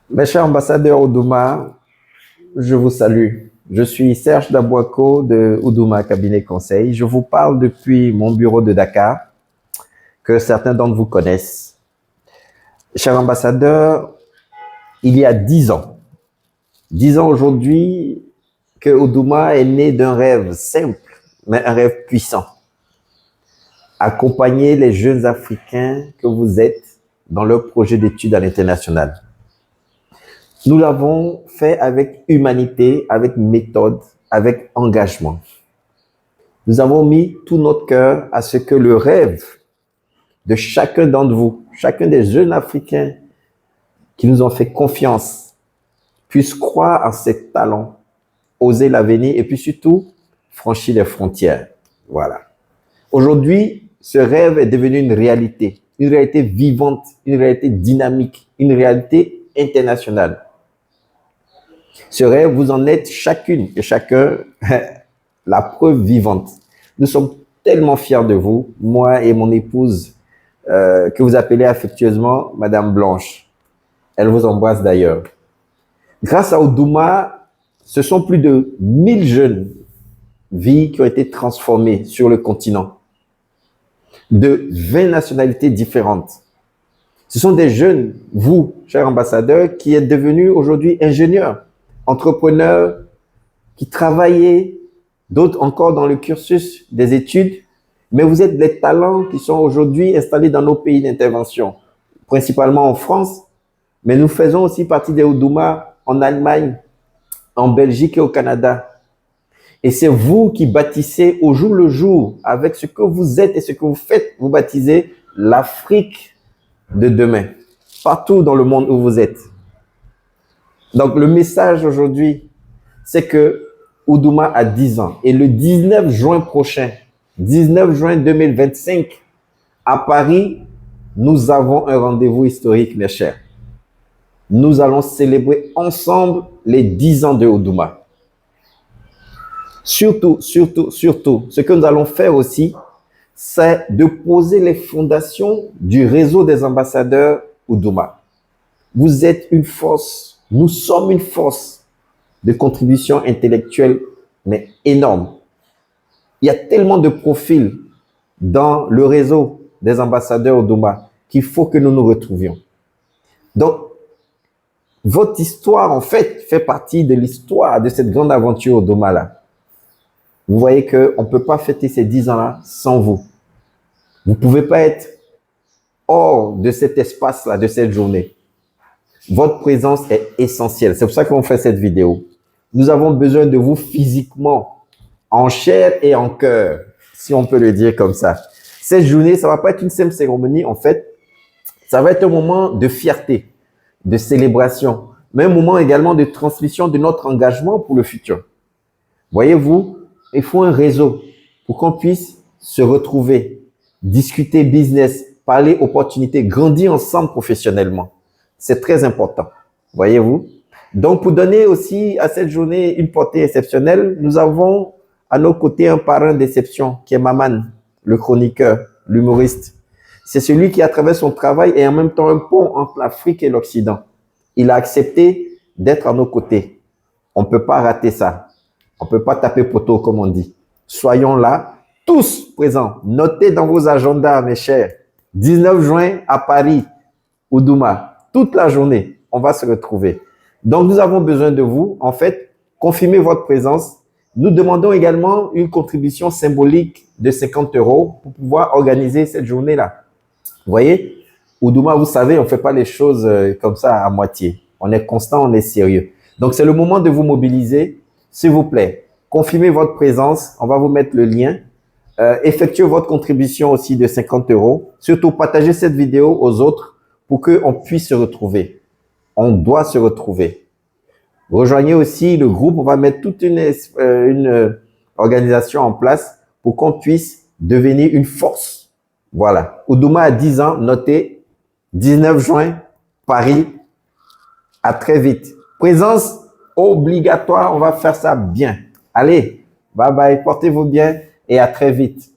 Mes chers ambassadeurs Oudouma, je vous salue. Je suis Serge Dabouako de Oudouma Cabinet Conseil. Je vous parle depuis mon bureau de Dakar, que certains d'entre vous connaissent. Chers ambassadeurs, il y a 10 ans aujourd'hui, que Oudouma est né d'un rêve simple, mais un rêve puissant. Accompagner les jeunes Africains que vous êtes dans leur projet d'études à l'international. Nous l'avons fait avec humanité, avec méthode, avec engagement. Nous avons mis tout notre cœur à ce que le rêve de chacun d'entre vous, chacun des jeunes Africains qui nous ont fait confiance, puisse croire en ses talents, oser l'avenir et puis surtout franchir les frontières. Voilà. Aujourd'hui, ce rêve est devenu une réalité vivante, une réalité dynamique, une réalité internationale. Ce rêve, vous en êtes chacune et chacun la preuve vivante. Nous sommes tellement fiers de vous, moi et mon épouse, que vous appelez affectueusement Madame Blanche. Elle vous embrasse d'ailleurs. Grâce à Oudouma, ce sont plus de 1000 jeunes vies qui ont été transformées sur le continent, de 20 nationalités différentes. Ce sont des jeunes, vous, chers ambassadeurs, qui êtes devenus aujourd'hui ingénieurs, entrepreneurs, qui travaillaient, d'autres encore dans le cursus des études, mais vous êtes les talents qui sont aujourd'hui installés dans nos pays d'intervention, principalement en France, mais nous faisons aussi partie des Oudouma en Allemagne, en Belgique et au Canada. Et c'est vous qui bâtissez au jour le jour, avec ce que vous êtes et ce que vous faites, vous baptisez l'Afrique de demain, partout dans le monde où vous êtes. Donc le message aujourd'hui, c'est que Oudouma a 10 ans. Et le 19 juin prochain, 19 juin 2025, à Paris, nous avons un rendez-vous historique, mes chers. Nous allons célébrer ensemble les 10 ans de Oudouma. Surtout, ce que nous allons faire aussi, c'est de poser les fondations du réseau des ambassadeurs Oudouma. Vous êtes une force, nous sommes une force de contribution intellectuelle, mais énorme. Il y a tellement de profils dans le réseau des ambassadeurs Oudouma qu'il faut que nous nous retrouvions. Donc, votre histoire, en fait partie de l'histoire de cette grande aventure Oudouma-là. Vous voyez qu'on ne peut pas fêter ces 10 ans-là sans vous. Vous ne pouvez pas être hors de cet espace-là, de cette journée. Votre présence est essentielle. C'est pour ça qu'on fait cette vidéo. Nous avons besoin de vous physiquement, en chair et en cœur, si on peut le dire comme ça. Cette journée, ça ne va pas être une simple cérémonie, en fait. Ça va être un moment de fierté, de célébration, mais un moment également de transmission de notre engagement pour le futur. Voyez-vous, il faut un réseau pour qu'on puisse se retrouver, discuter business, parler opportunités, grandir ensemble professionnellement. C'est très important, voyez-vous. Donc, pour donner aussi à cette journée une portée exceptionnelle, nous avons à nos côtés un parrain d'exception qui est Maman, le chroniqueur, l'humoriste. C'est celui qui, à travers son travail, est en même temps un pont entre l'Afrique et l'Occident. Il a accepté d'être à nos côtés. On ne peut pas rater ça. On ne peut pas taper poteau, comme on dit. Soyons là, tous présents. Notez dans vos agendas, mes chers. 19 juin à Paris, Oudouma. Toute la journée, on va se retrouver. Donc, nous avons besoin de vous. En fait, confirmez votre présence. Nous demandons également une contribution symbolique de 50 € pour pouvoir organiser cette journée-là. Vous voyez, Oudouma, vous savez, on ne fait pas les choses comme ça à moitié. On est constant, on est sérieux. Donc, c'est le moment de vous mobiliser. S'il vous plaît, confirmez votre présence. On va vous mettre le lien. Effectuez votre contribution aussi de 50 €. Surtout, partagez cette vidéo aux autres pour qu'on puisse se retrouver. On doit se retrouver. Rejoignez aussi le groupe. On va mettre toute une organisation en place pour qu'on puisse devenir une force. Voilà. Oudouma a 10 ans. Notez, 19 juin, Paris. À très vite. Présence obligatoire. On va faire ça bien. Allez, bye bye. Portez-vous bien et à très vite.